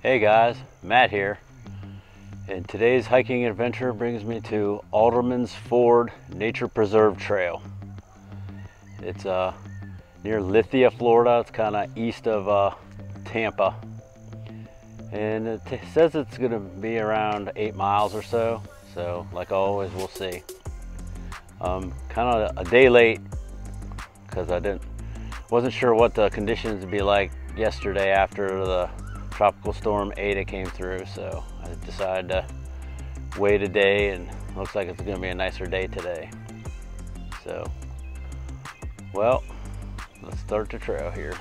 Hey guys, Matt here, and today's hiking adventure brings me to Alderman's Ford Nature Preserve Trail. It's near Lithia, Florida. It's kind of east of Tampa, and it says it's going to be around 8 miles or so. So like always, we'll see. Kind of a day late because I wasn't sure what the conditions would be like yesterday after the Tropical Storm Ada came through, so I decided to wait a day, and looks like it's going to be a nicer day today. So, well, let's start the trail here.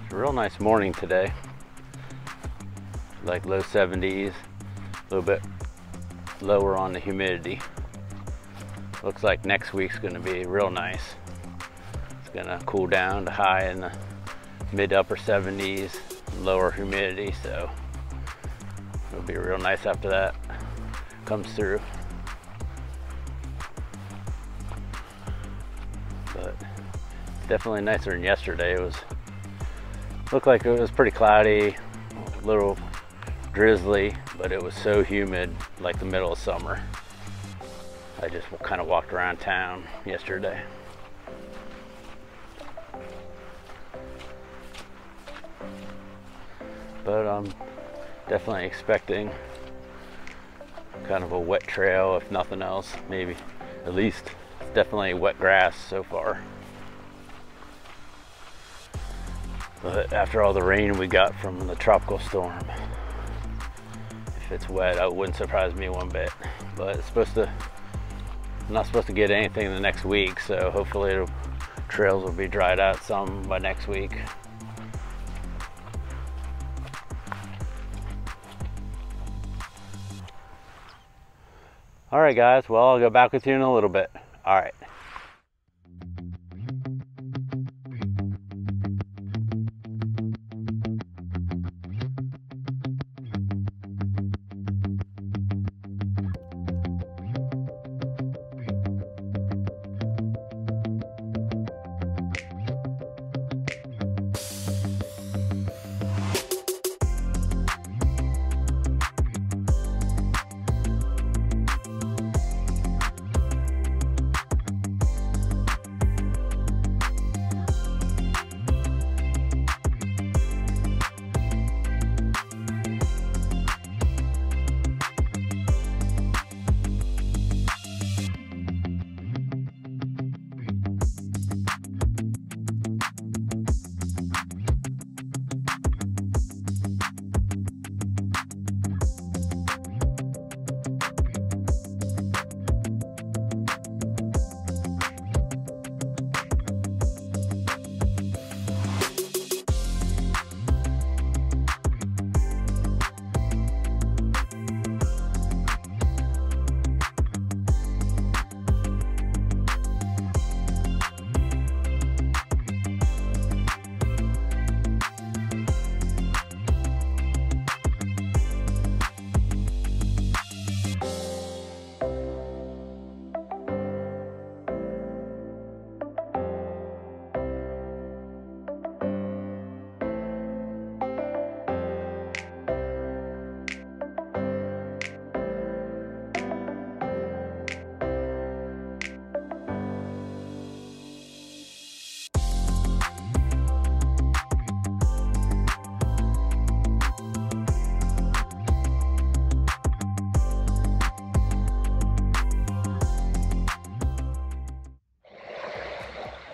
It's a real nice morning today, like low 70s, a little bit lower on the humidity. Looks like next week's going to be real nice. Gonna cool down to high in the mid to upper 70s, lower humidity, so it'll be real nice after that comes through. But it's definitely nicer than yesterday. Looked like it was pretty cloudy, a little drizzly, but it was so humid, like the middle of summer. I just kind of walked around town yesterday. But I'm definitely expecting kind of a wet trail, if nothing else. Maybe, at least, it's definitely wet grass so far. But after all the rain we got from the tropical storm, if it's wet, it wouldn't surprise me one bit. But it's I'm not supposed to get anything in the next week, so hopefully the trails will be dried out some by next week. All right, guys, well, I'll go back with you in a little bit. All right.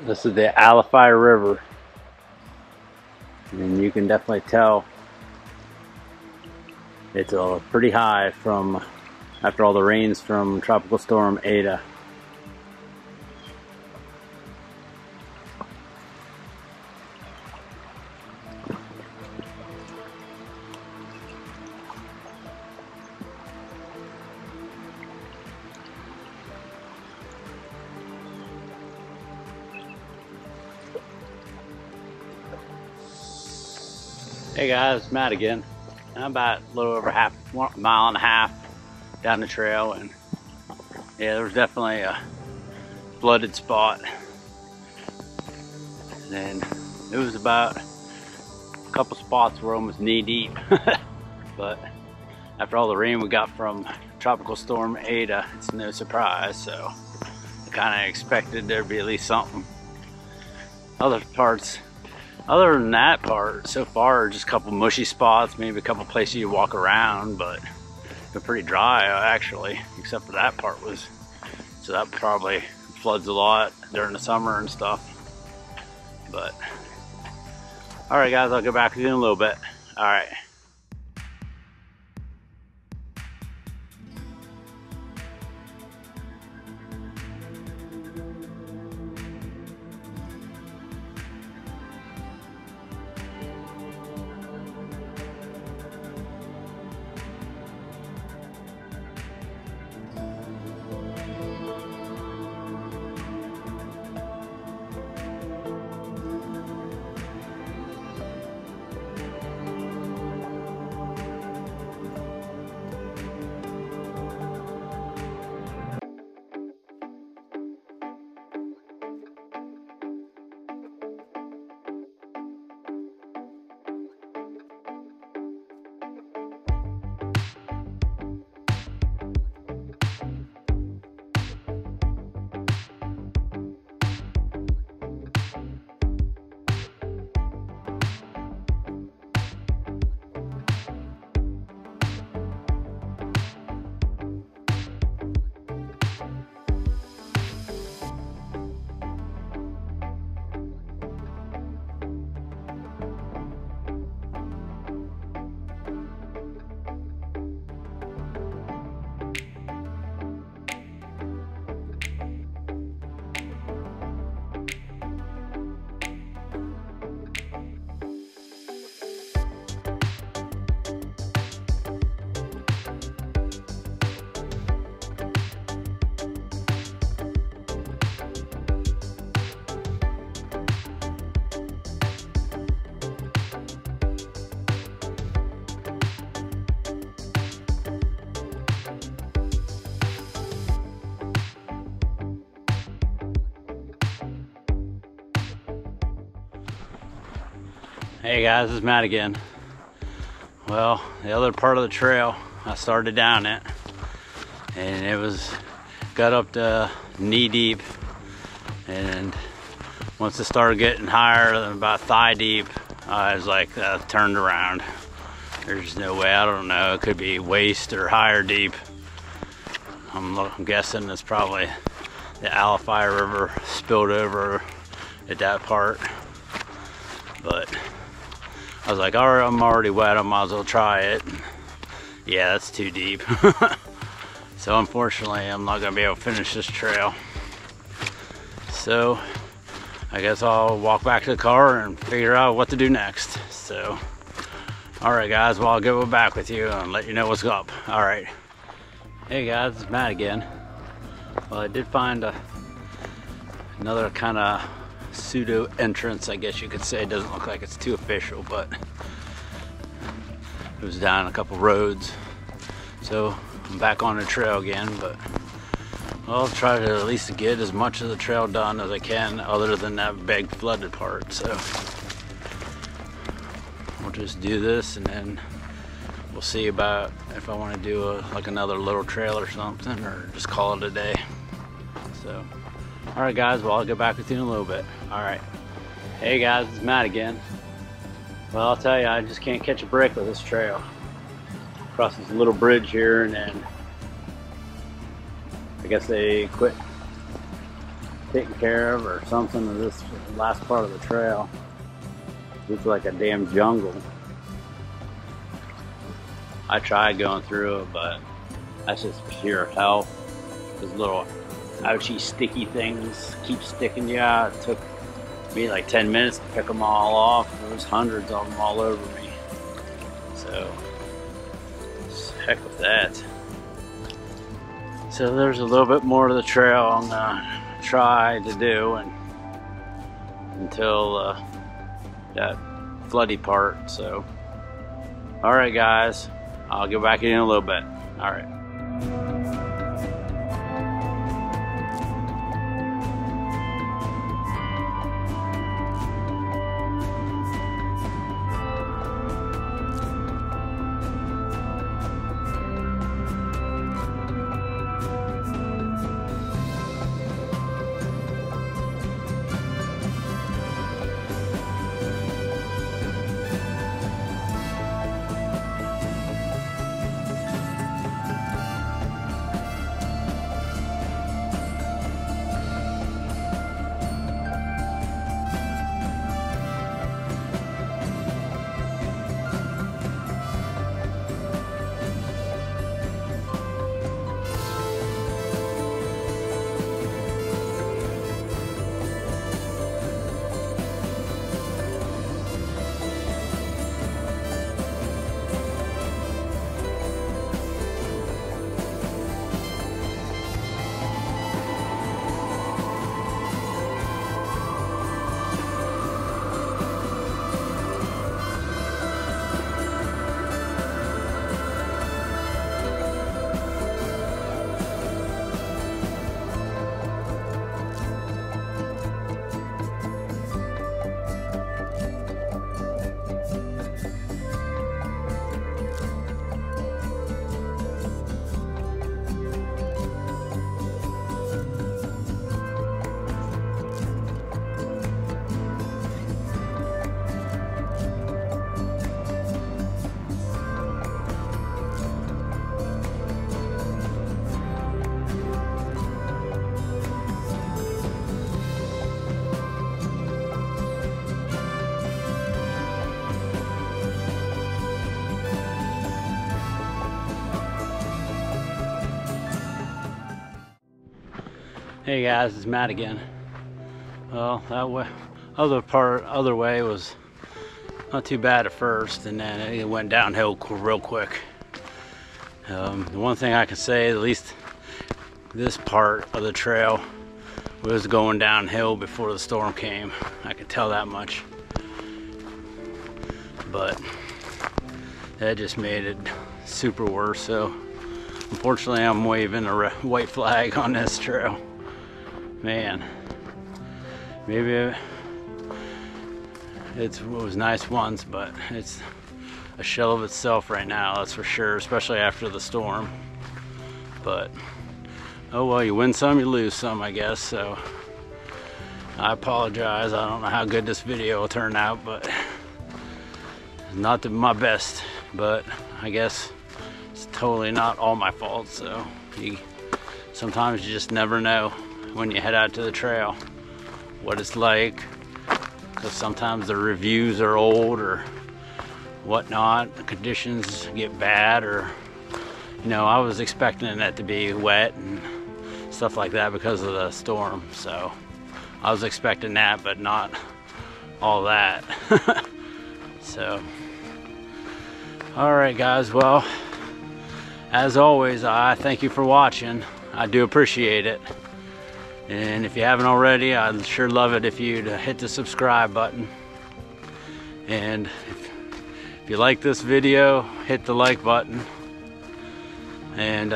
This is the Alderman River, and you can definitely tell it's pretty high from after all the rains from Tropical Storm Ada. Hey guys, Matt again. I'm about a little over 1.5 miles down the trail, and yeah, there's definitely a flooded spot. And then it was about a couple spots were almost knee deep. But after all the rain we got from Tropical Storm Ada, it's no surprise. So I kind of expected there'd be at least something. Other parts, other than that part, so far are just a couple mushy spots, maybe a couple places you walk around, but they're pretty dry actually, except for that part was, so that probably floods a lot during the summer and stuff. But all right guys, I'll go back with you in a little bit. All right. Hey guys, it's Matt again. Well, the other part of the trail, I started down it, and it got up to knee deep, and once it started getting higher than about thigh deep, I was like, turned around. There's no way, I don't know, it could be waist or higher deep. I'm guessing it's probably the Alafia River spilled over at that part, but I was like, all right, I'm already wet, I might as well try it. Yeah, that's too deep. So unfortunately, I'm not gonna be able to finish this trail. So I guess I'll walk back to the car and figure out what to do next. So, all right guys, well, I'll get back with you and let you know what's up. All right. Hey guys, it's Matt again. Well, I did find another kind of pseudo entrance, I guess you could say. It doesn't look like it's too official, but it was down a couple roads. So I'm back on the trail again, but I'll try to at least get as much of the trail done as I can, other than that big flooded part. So we'll just do this, and then we'll see about if I want to do like another little trail or something, or just call it a day. So all right guys, well, I'll get back with you in a little bit. All right. Hey guys, it's Matt again. Well, I'll tell you, I just can't catch a break with this trail. Across this little bridge here, and then I guess they quit taking care of or something of this last part of the trail. It's like a damn jungle. I tried going through it, but that's just sheer hell. Those little ouchy sticky things keep sticking you out. It took me like 10 minutes to pick them all off. There was hundreds of them all over me. So heck with that. So there's a little bit more of the trail I'm gonna try to do, and until that floody part. So all right guys, I'll get back in a little bit. All right. Hey guys, it's Matt again. Well, that way, other way was not too bad at first, and then it went downhill real quick. The one thing I can say, at least this part of the trail was going downhill before the storm came. I could tell that much. But that just made it super worse. So unfortunately, I'm waving a white flag on this trail. Man, maybe it was nice once, but it's a shell of itself right now, that's for sure, especially after the storm. But oh well, you win some, you lose some, I guess. So I apologize. I don't know how good this video will turn out, but not my best. But I guess it's totally not all my fault. So sometimes you just never know when you head out to the trail what it's like, because sometimes the reviews are old or whatnot, the conditions get bad, or you know, I was expecting it to be wet and stuff like that because of the storm, so I was expecting that, but not all that. So alright guys, well, as always, I thank you for watching. I do appreciate it. And if you haven't already, I'd sure love it if you'd hit the subscribe button. And if you like this video, hit the like button. And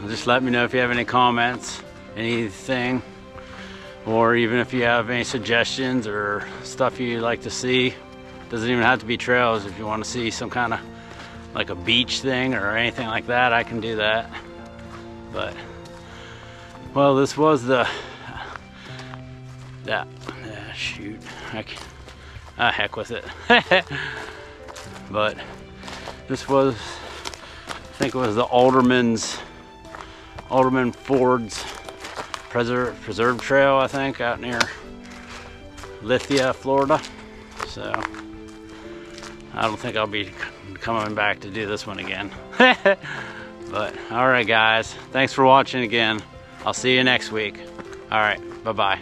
just let me know if you have any comments, anything, or even if you have any suggestions or stuff you'd like to see. Doesn't even have to be trails. If you want to see some kind of like a beach thing or anything like that, I can do that. But well, this was the shoot, heck with it. But this was, I think it was the Alderman Ford's Preserve Trail, I think, out near Lithia, Florida. So I don't think I'll be coming back to do this one again. But all right guys, thanks for watching again. I'll see you next week. All right, bye-bye.